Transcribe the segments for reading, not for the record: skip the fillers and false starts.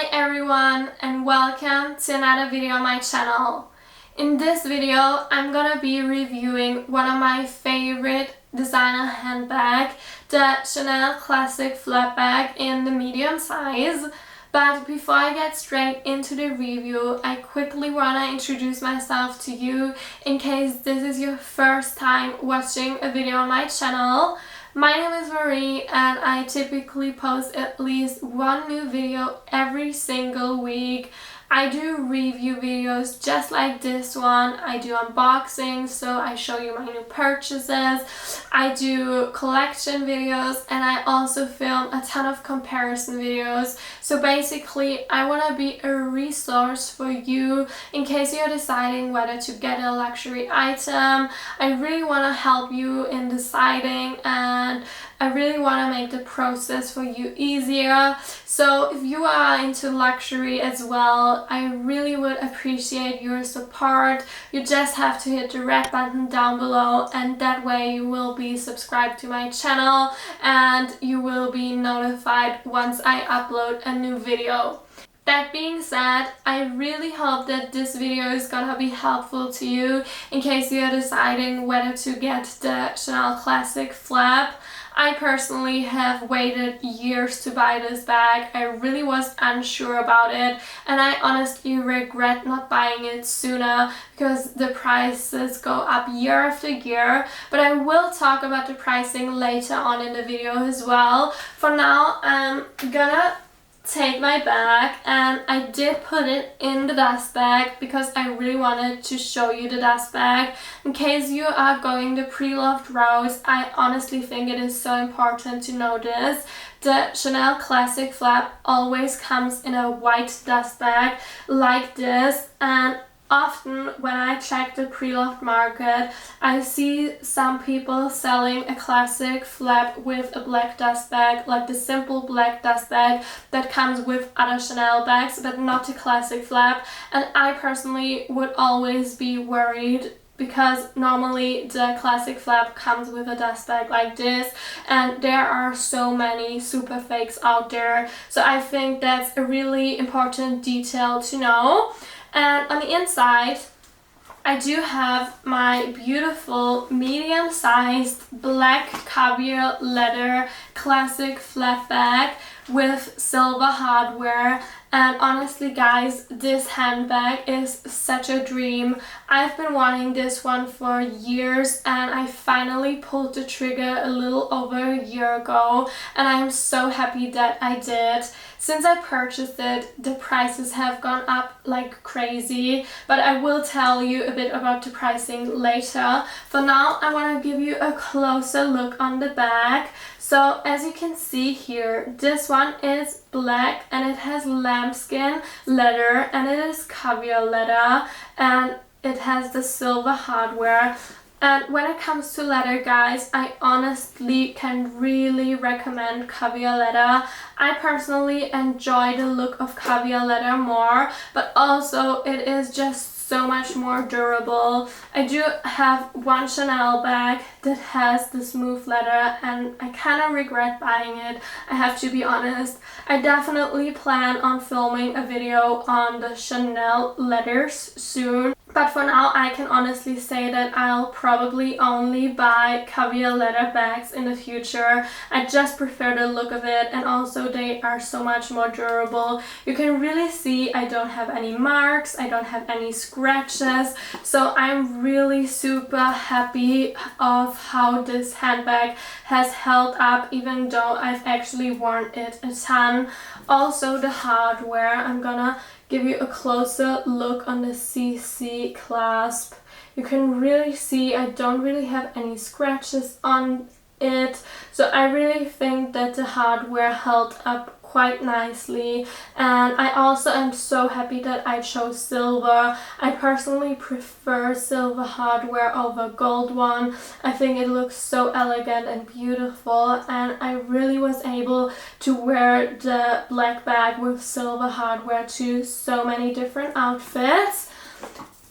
Hi everyone and welcome to another video on my channel. In this video I'm gonna be reviewing one of my favorite designer handbag, the Chanel Classic Flap Bag in the medium size. But before I get straight into the review, I quickly want to introduce myself to you in case this is your first time watching a video on my channel. My name is Marie and I typically post at least one new video every single week. I do review videos just like this one. I do unboxings, so I show you my new purchases. I do collection videos and I also film a ton of comparison videos. So basically I want to be a resource for you in case you're deciding whether to get a luxury item. I really want to help you in deciding and I really want to make the process for you easier. So if you are into luxury as well, I really would appreciate your support. You just have to hit the red button down below and that way you will be subscribed to my channel and you will be notified once I upload a new video. That being said, I really hope that this video is gonna be helpful to you in case you're deciding whether to get the Chanel Classic Flap. I personally have waited years to buy this bag. I really was unsure about it and I honestly regret not buying it sooner because the prices go up year after year. But I will talk about the pricing later on in the video as well. For now, I'm gonna take my bag and I did put it in the dust bag because I really wanted to show you the dust bag. In case you are going the pre-loved route, I honestly think it is so important to know this. The Chanel Classic Flap always comes in a white dust bag like this, and often when I check the pre-loved market, I see some people selling a classic flap with a black dust bag, like the simple black dust bag that comes with other Chanel bags, but not the classic flap. And I personally would always be worried because normally the classic flap comes with a dust bag like this and there are so many super fakes out there. So I think that's a really important detail to know. And on the inside, I do have my beautiful medium-sized black caviar leather classic flap bag with silver hardware. And honestly guys, this handbag is such a dream. I've been wanting this one for years and I finally pulled the trigger a little over a year ago and I'm so happy that I did. Since I purchased it, the prices have gone up like crazy, but I will tell you a bit about the pricing later. For now, I want to give you a closer look on the bag. So as you can see here, this one is black and it has lambskin leather and it is caviar leather and it has the silver hardware. And when it comes to leather guys, I honestly can really recommend caviar leather. I personally enjoy the look of caviar leather more, but also it is just so much more durable. I do have one Chanel bag that has the smooth leather and I kind of regret buying it, I have to be honest. I definitely plan on filming a video on the Chanel leathers soon. But for now, I can honestly say that I'll probably only buy caviar leather bags in the future. I just prefer the look of it and also they are so much more durable. You can really see I don't have any marks, I don't have any scratches. So I'm really super happy of how this handbag has held up even though I've actually worn it a ton. Also the hardware, I'm gonna give you a closer look on the CC clasp. You can really see I don't really have any scratches on it, so I really think that the hardware held up quite nicely. And I also am so happy that I chose silver. I personally prefer silver hardware over gold one. I think it looks so elegant and beautiful and I really was able to wear the black bag with silver hardware to so many different outfits.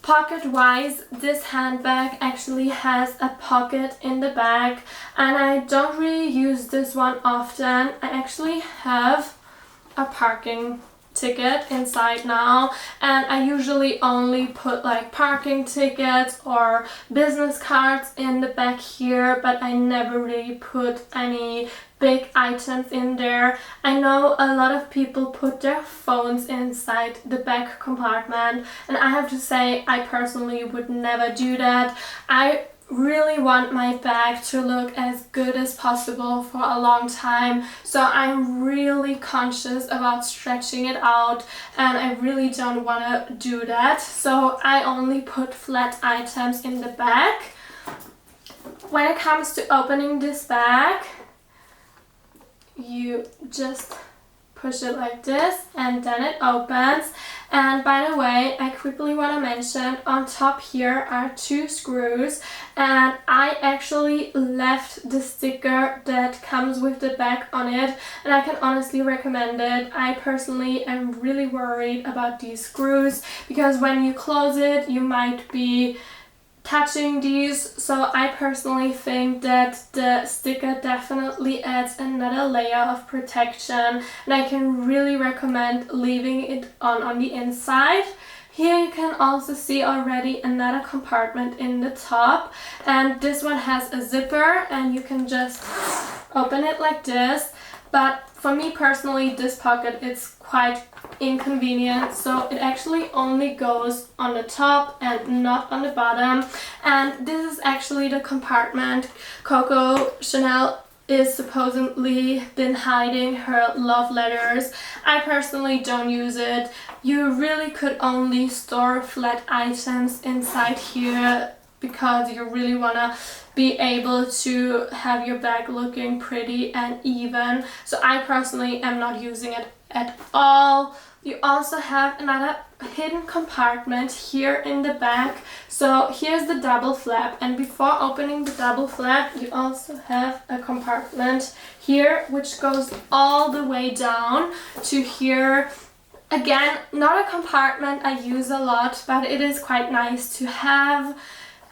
Pocket wise, this handbag actually has a pocket in the back and I don't really use this one often. I actually have a parking ticket inside now, and I usually only put like parking tickets or business cards in the back here, but I never really put any big items in there. I know a lot of people put their phones inside the back compartment, and I have to say I personally would never do that. I really want my bag to look as good as possible for a long time, so I'm really conscious about stretching it out, and I really don't want to do that, so I only put flat items in the bag. When it comes to opening this bag, you just push it like this and then it opens. And by the way, I quickly want to mention on top here are 2 screws, and I actually left the sticker that comes with the bag on it, and I can honestly recommend it. I personally am really worried about these screws because when you close it you might be touching these, so I personally think that the sticker definitely adds another layer of protection, and I can really recommend leaving it on the inside. Here you can also see already another compartment in the top, and this one has a zipper and you can just open it like this. But for me personally, this pocket is quite inconvenient, so it actually only goes on the top and not on the bottom. And this is actually the compartment Coco Chanel is supposedly been hiding her love letters. I personally don't use it. You really could only store flat items inside here because you really want to be able to have your bag looking pretty and even. So I personally am not using it at all. You also have another hidden compartment here in the back. So here's the double flap, and before opening the double flap you also have a compartment here which goes all the way down to here. Again, not a compartment I use a lot, but it is quite nice to have.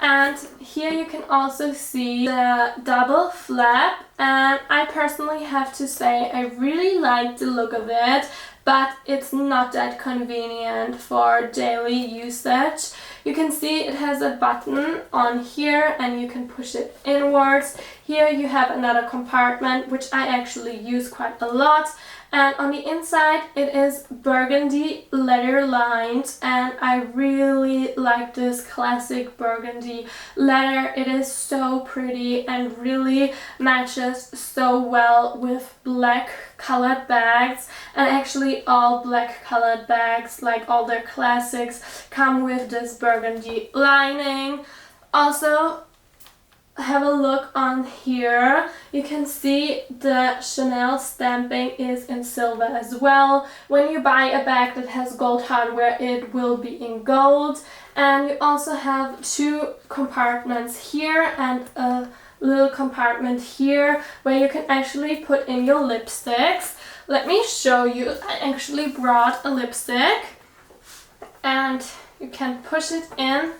And here you can also see the double flap, and I personally have to say I really like the look of it, but it's not that convenient for daily usage. You can see it has a button on here and you can push it inwards. Here you have another compartment which I actually use quite a lot, and on the inside it is burgundy leather lined, and I really like this classic burgundy leather. It is so pretty and really matches so well with black colored bags, and actually all black colored bags, like all their classics, come with this burgundy lining. Also, have a look on here. You can see the Chanel stamping is in silver as well. When you buy a bag that has gold hardware, it will be in gold. And you also have 2 compartments here and a little compartment here where you can actually put in your lipsticks. Let me show you. I actually brought a lipstick, and you can push it in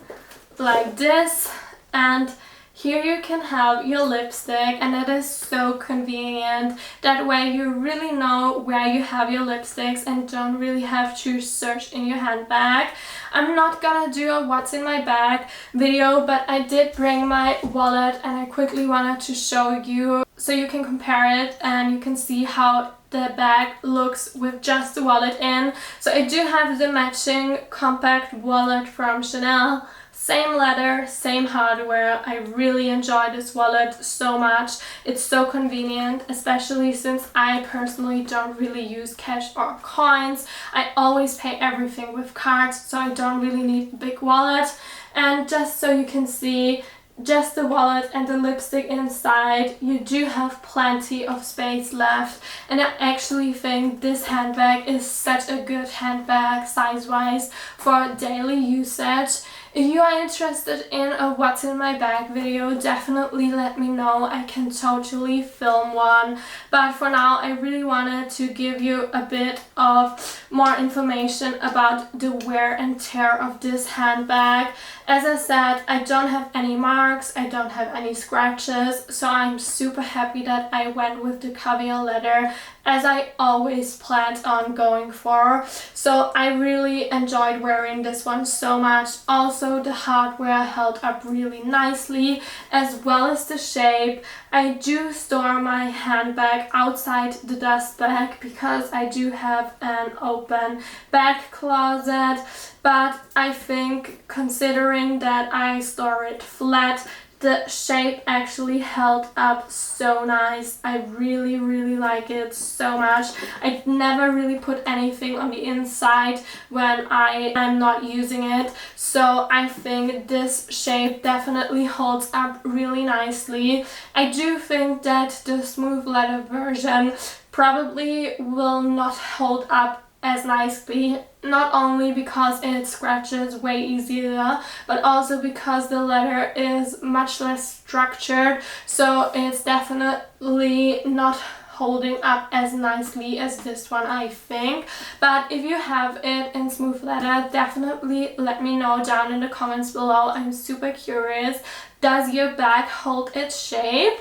like this, and here you can have your lipstick, and it is so convenient. That way you really know where you have your lipsticks and don't really have to search in your handbag. I'm not gonna do a what's in my bag video, but I did bring my wallet and I quickly wanted to show you so you can compare it and you can see how the bag looks with just the wallet in. So I do have the matching compact wallet from Chanel. Same leather, same hardware. I really enjoy this wallet so much. It's so convenient, especially since I personally don't really use cash or coins. I always pay everything with cards, so I don't really need a big wallet. And just so you can see, just the wallet and the lipstick inside, you do have plenty of space left, and I actually think this handbag is such a good handbag size-wise for daily usage. If you are interested in a what's in my bag video, definitely let me know. I can totally film one. But for now, I really wanted to give you a bit of more information about the wear and tear of this handbag. As I said, I don't have any marks, I don't have any scratches, so I'm super happy that I went with the caviar leather, as I always planned on going for. So I really enjoyed wearing this one so much. Also, the hardware held up really nicely, as well as the shape. I do store my handbag outside the dust bag because I do have an open back closet, but I think considering that I store it flat, the shape actually held up so nice. I really like it so much. I never really put anything on the inside when I'm not using it, so I think this shape definitely holds up really nicely. I do think that the smooth leather version probably will not hold up as nicely, not only because it scratches way easier, but also because the leather is much less structured, so it's definitely not holding up as nicely as this one, I think. But if you have it in smooth leather, definitely let me know down in the comments below. I'm super curious. Does your bag hold its shape?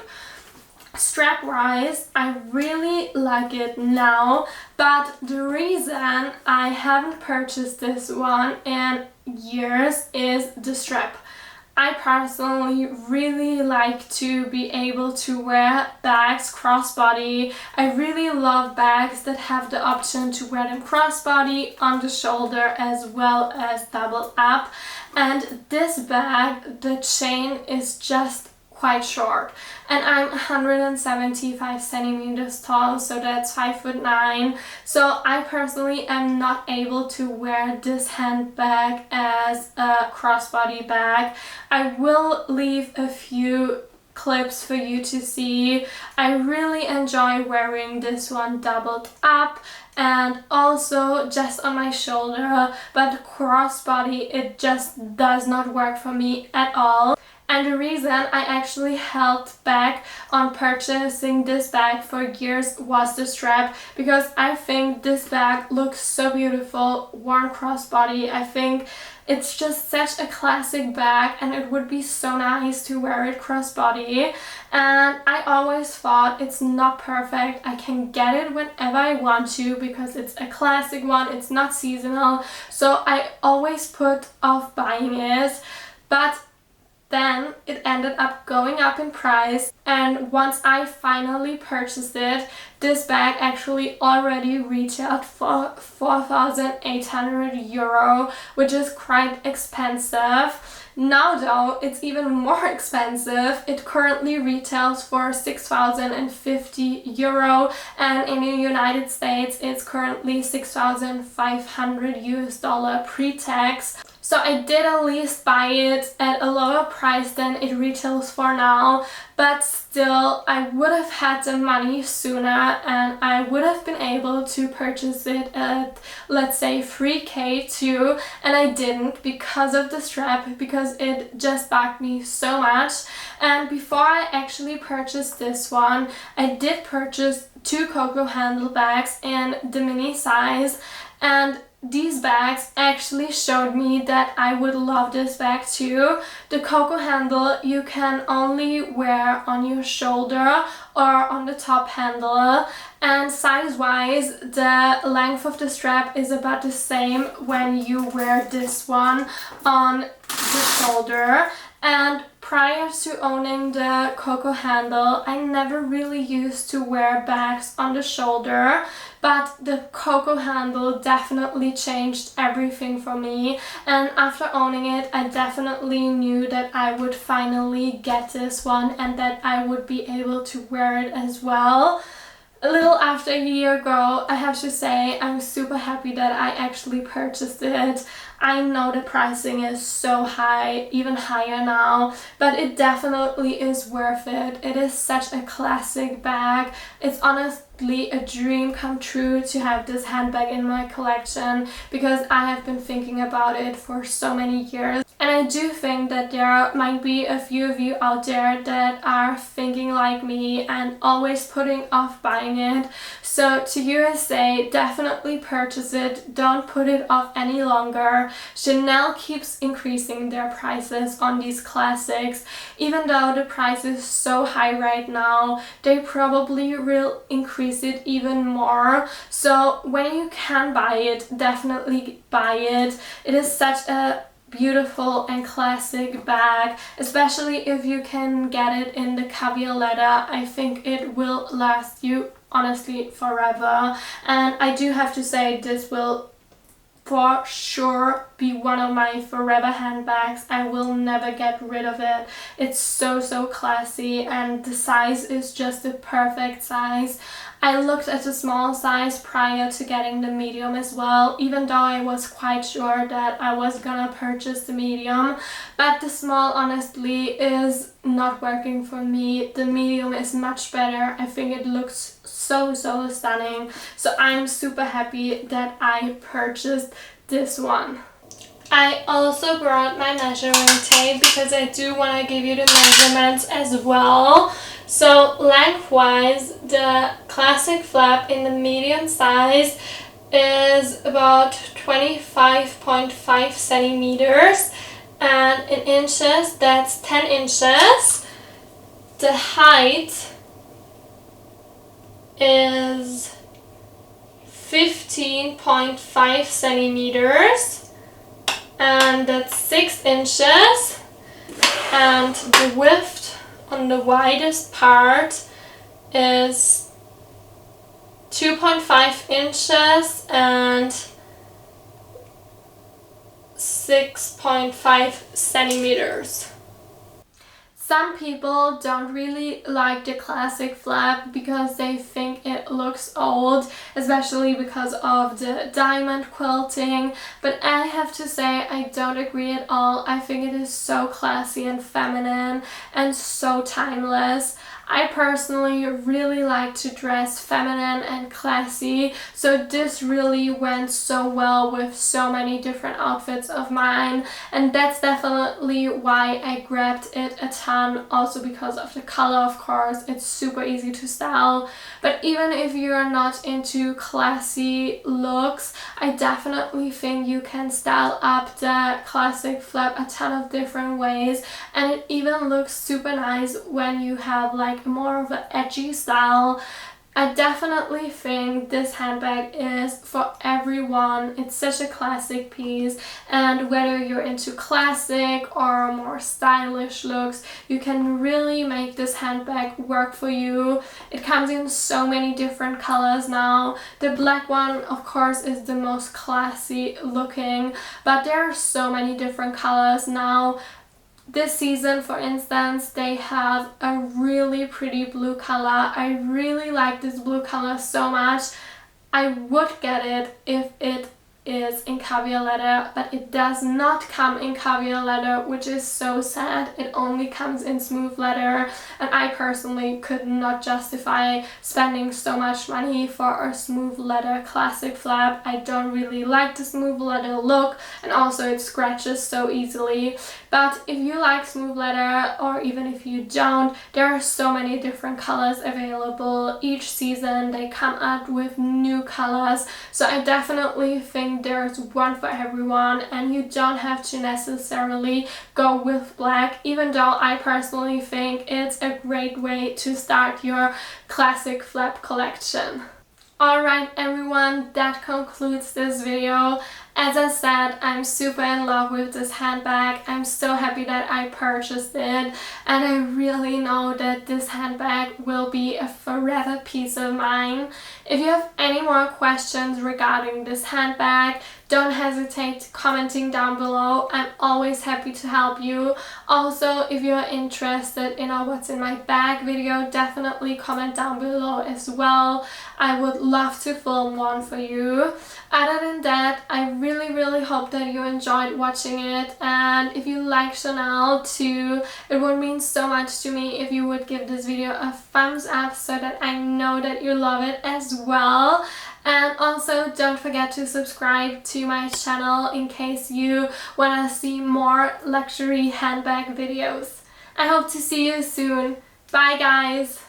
Strap wise, I really like it now, but the reason I haven't purchased this one in years is the strap. I personally really like to be able to wear bags crossbody. I really love bags that have the option to wear them crossbody, on the shoulder, as well as double up. And this bag, the chain is just quite short, and I'm 175 centimeters tall, so that's 5'9". So I personally am not able to wear this handbag as a crossbody bag. I will leave a few clips for you to see. I really enjoy wearing this one doubled up and also just on my shoulder, but crossbody, it just does not work for me at all. And the reason I actually held back on purchasing this bag for years was the strap, because I think this bag looks so beautiful worn crossbody. I think it's just such a classic bag and it would be so nice to wear it crossbody. And I always thought it's not perfect. I can get it whenever I want to because it's a classic one, it's not seasonal, so I always put off buying it. But then it ended up going up in price, and once I finally purchased it, this bag actually already retailed for 4,800 euro, which is quite expensive. Now though, it's even more expensive. It currently retails for 6,050 euro, and in the United States it's currently 6,500 US dollar pre-tax. So I did at least buy it at a lower price than it retails for now, but still I would have had the money sooner and I would have been able to purchase it at, let's say, 3K too, and I didn't because of the strap, because it just bugged me so much. And before I actually purchased this one, I did purchase two Coco handle bags in the mini size, and these bags actually showed me that I would love this bag too. The Coco handle you can only wear on your shoulder or on the top handle, and size wise the length of the strap is about the same when you wear this one on the shoulder. And prior to owning the Coco handle, I never really used to wear bags on the shoulder, but the Coco handle definitely changed everything for me, and after owning it I definitely knew that I would finally get this one and that I would be able to wear it as well. A little after a year ago, I have to say I'm super happy that I actually purchased it. I know the pricing is so high, even higher now, but it definitely is worth it. It is such a classic bag. It's honestly a dream come true to have this handbag in my collection because I have been thinking about it for so many years. And I do think that there might be a few of you out there that are thinking like me and always putting off buying it. So to you I say, definitely purchase it. Don't put it off any longer. Chanel keeps increasing their prices on these classics. Even though the price is so high right now, they probably will increase it even more. So when you can buy it, definitely buy it. It is such a beautiful and classic bag, especially if you can get it in the caviar leather. I think it will last you honestly forever, and I do have to say this will for sure be one of my forever handbags. I will never get rid of it. It's so classy, and the size is just the perfect size. I looked at the small size prior to getting the medium as well, even though I was quite sure that I was gonna purchase the medium, but the small honestly is not working for me. The medium is much better. I think it looks so stunning, so I'm super happy that I purchased this one. I also brought my measuring tape because I do want to give you the measurements as well. So lengthwise, the classic flap in the medium size is about 25.5 centimeters, and in inches that's 10 inches. The height is 15.5 centimeters, and that's 6 inches, and the width on the widest part is 2.5 inches and 6.5 centimeters. Some people don't really like the classic flap because they think it looks old, especially because of the diamond quilting, but I have to say I don't agree at all. I think it is so classy and feminine and so timeless. I personally really like to dress feminine and classy, so this really went so well with so many different outfits of mine, and that's definitely why I grabbed it a ton, also because of the color, of course. It's super easy to style, but even if you're not into classy looks, I definitely think you can style up the classic flap a ton of different ways, and it even looks super nice when you have like more of an edgy style. I definitely think this handbag is for everyone. It's such a classic piece, and whether you're into classic or more stylish looks, you can really make this handbag work for you. It comes in so many different colors now. The black one, of course, is the most classy looking, but there are so many different colors now. This season, for instance, they have a really pretty blue color. I really like this blue color so much. I would get it if it is in caviar leather, but it does not come in caviar leather, which is so sad. It only comes in smooth leather, and I personally could not justify spending so much money for a smooth leather classic flap. I don't really like the smooth leather look, and also it scratches so easily. But if you like smooth leather, or even if you don't, there are so many different colors available. Each season they come out with new colors, so I definitely think there's one for everyone, and you don't have to necessarily go with black, even though I personally think it's a great way to start your classic flap collection. Alright everyone, that concludes this video. As I said, I'm super in love with this handbag. I'm so happy that I purchased it, and I really know that this handbag will be a forever piece of mine. If you have any more questions regarding this handbag, don't hesitate commenting down below. I'm always happy to help you. Also, if you're interested in a what's in my bag video, definitely comment down below as well. I would love to film one for you. Other than that, I really hope that you enjoyed watching it, and if you like Chanel too, it would mean so much to me if you would give this video a thumbs up so that I know that you love it as well. And also don't forget to subscribe to my channel in case you want to see more luxury handbag videos. I hope to see you soon. Bye guys!